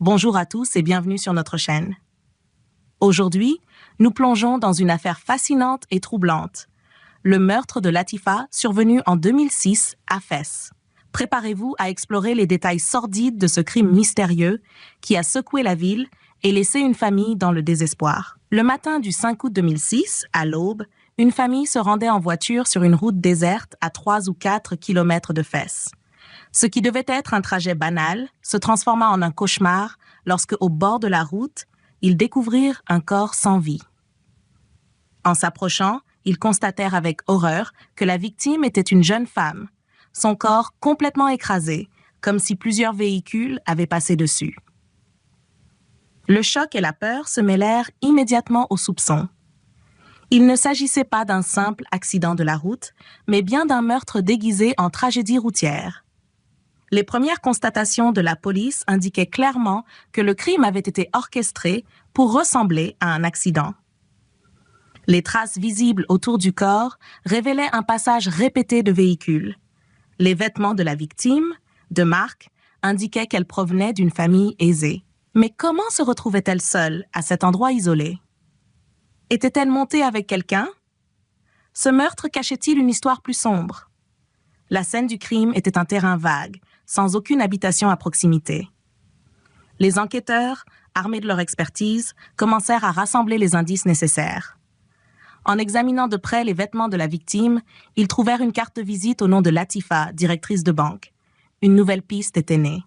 Bonjour à tous et bienvenue sur notre chaîne. Aujourd'hui, nous plongeons dans une affaire fascinante et troublante. Le meurtre de Latifa survenu en 2006 à Fès. Préparez-vous à explorer les détails sordides de ce crime mystérieux qui a secoué la ville et laissé une famille dans le désespoir. Le matin du 5 août 2006, à l'aube, une famille se rendait en voiture sur une route déserte à 3 ou 4 kilomètres de Fès. Ce qui devait être un trajet banal se transforma en un cauchemar lorsque, au bord de la route, ils découvrirent un corps sans vie. En s'approchant, ils constatèrent avec horreur que la victime était une jeune femme, son corps complètement écrasé, comme si plusieurs véhicules avaient passé dessus. Le choc et la peur se mêlèrent immédiatement aux soupçons. Il ne s'agissait pas d'un simple accident de la route, mais bien d'un meurtre déguisé en tragédie routière. Les premières constatations de la police indiquaient clairement que le crime avait été orchestré pour ressembler à un accident. Les traces visibles autour du corps révélaient un passage répété de véhicules. Les vêtements de la victime, de marque, indiquaient qu'elle provenait d'une famille aisée. Mais comment se retrouvait-elle seule à cet endroit isolé? Était-elle montée avec quelqu'un? Ce meurtre cachait-il une histoire plus sombre? La scène du crime était un terrain vague, sans aucune habitation à proximité. Les enquêteurs, armés de leur expertise, commencèrent à rassembler les indices nécessaires. En examinant de près les vêtements de la victime, ils trouvèrent une carte de visite au nom de Latifa, directrice de banque. Une nouvelle piste était née.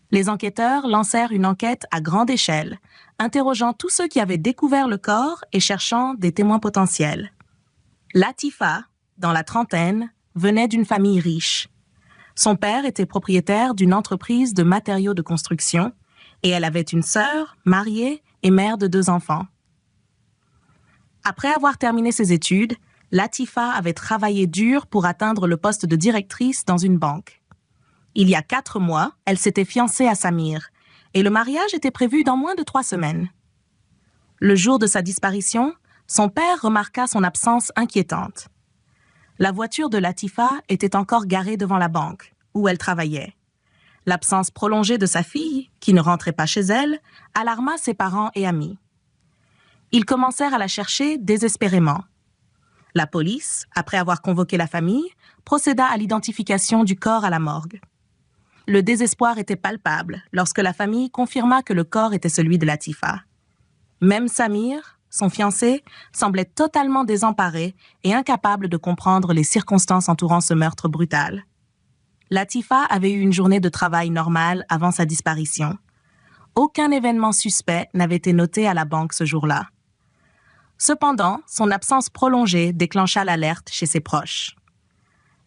Les enquêteurs lancèrent une enquête à grande échelle, interrogeant tous ceux qui avaient découvert le corps et cherchant des témoins potentiels. Latifa, dans la trentaine, venait d'une famille riche. Son père était propriétaire d'une entreprise de matériaux de construction et elle avait une sœur, mariée et mère de 2 enfants. Après avoir terminé ses études, Latifa avait travaillé dur pour atteindre le poste de directrice dans une banque. Il y a 4 mois, elle s'était fiancée à Samir et le mariage était prévu dans moins de 3 semaines. Le jour de sa disparition, son père remarqua son absence inquiétante. La voiture de Latifa était encore garée devant la banque, où elle travaillait. L'absence prolongée de sa fille, qui ne rentrait pas chez elle, alarma ses parents et amis. Ils commencèrent à la chercher désespérément. La police, après avoir convoqué la famille, procéda à l'identification du corps à la morgue. Le désespoir était palpable lorsque la famille confirma que le corps était celui de Latifa. Même Samir, son fiancé, semblait totalement désemparé et incapable de comprendre les circonstances entourant ce meurtre brutal. Latifa avait eu une journée de travail normale avant sa disparition. Aucun événement suspect n'avait été noté à la banque ce jour-là. Cependant, son absence prolongée déclencha l'alerte chez ses proches.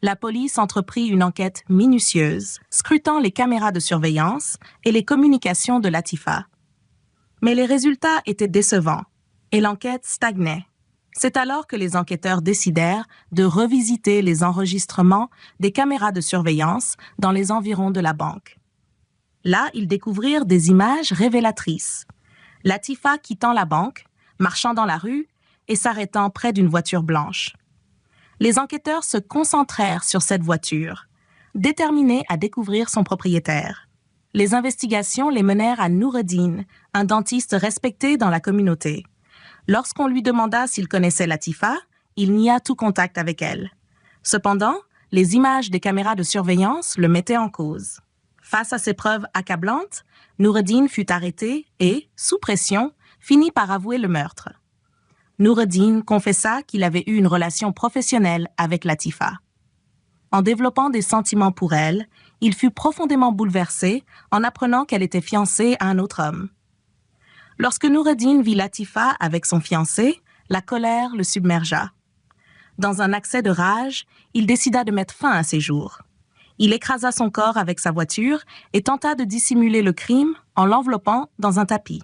La police entreprit une enquête minutieuse, scrutant les caméras de surveillance et les communications de Latifa. Mais les résultats étaient décevants et l'enquête stagnait. C'est alors que les enquêteurs décidèrent de revisiter les enregistrements des caméras de surveillance dans les environs de la banque. Là, ils découvrirent des images révélatrices. Latifa quittant la banque, marchant dans la rue et s'arrêtant près d'une voiture blanche. Les enquêteurs se concentrèrent sur cette voiture, déterminés à découvrir son propriétaire. Les investigations les menèrent à Noureddine, un dentiste respecté dans la communauté. Lorsqu'on lui demanda s'il connaissait Latifa, il nia tout contact avec elle. Cependant, les images des caméras de surveillance le mettaient en cause. Face à ces preuves accablantes, Noureddine fut arrêté et, sous pression, finit par avouer le meurtre. Noureddine confessa qu'il avait eu une relation professionnelle avec Latifa. En développant des sentiments pour elle, il fut profondément bouleversé en apprenant qu'elle était fiancée à un autre homme. Lorsque Noureddine vit Latifa avec son fiancé, la colère le submergea. Dans un accès de rage, il décida de mettre fin à ses jours. Il écrasa son corps avec sa voiture et tenta de dissimuler le crime en l'enveloppant dans un tapis.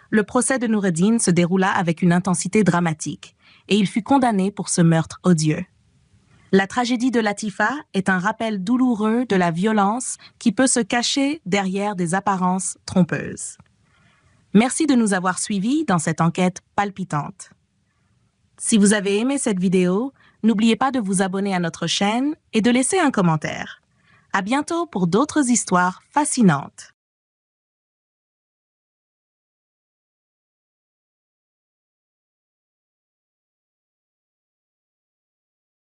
Le procès de Noureddine se déroula avec une intensité dramatique et il fut condamné pour ce meurtre odieux. La tragédie de Latifa est un rappel douloureux de la violence qui peut se cacher derrière des apparences trompeuses. Merci de nous avoir suivis dans cette enquête palpitante. Si vous avez aimé cette vidéo, n'oubliez pas de vous abonner à notre chaîne et de laisser un commentaire. À bientôt pour d'autres histoires fascinantes.